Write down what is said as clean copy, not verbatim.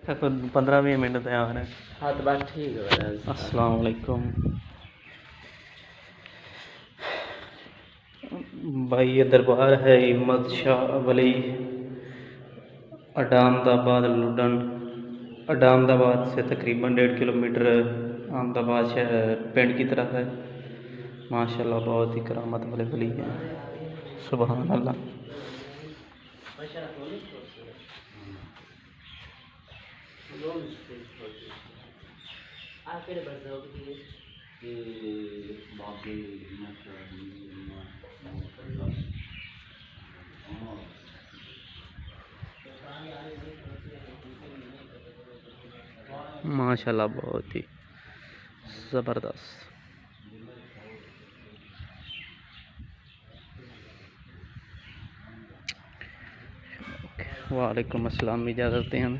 15-20 minute तैयार है। हाँ तो बस ठीक है। अस्सलाम वालेकुम भाई, ये दरबार है हिम्मत शाह वली अहमदाबाद लुडन। अहमदाबाद से तकरीबन 1.5 किलोमीटर अहमदाबाद शहर पिंड की तरफ है। माशाल्लाह बहुत ही करामत वाले वली हैं। सुभान अल्लाह। माशाल्लाह बहुत ही ज़बरदस्त। वालेकुम अस्सलाम, इजाज़त दें हमें।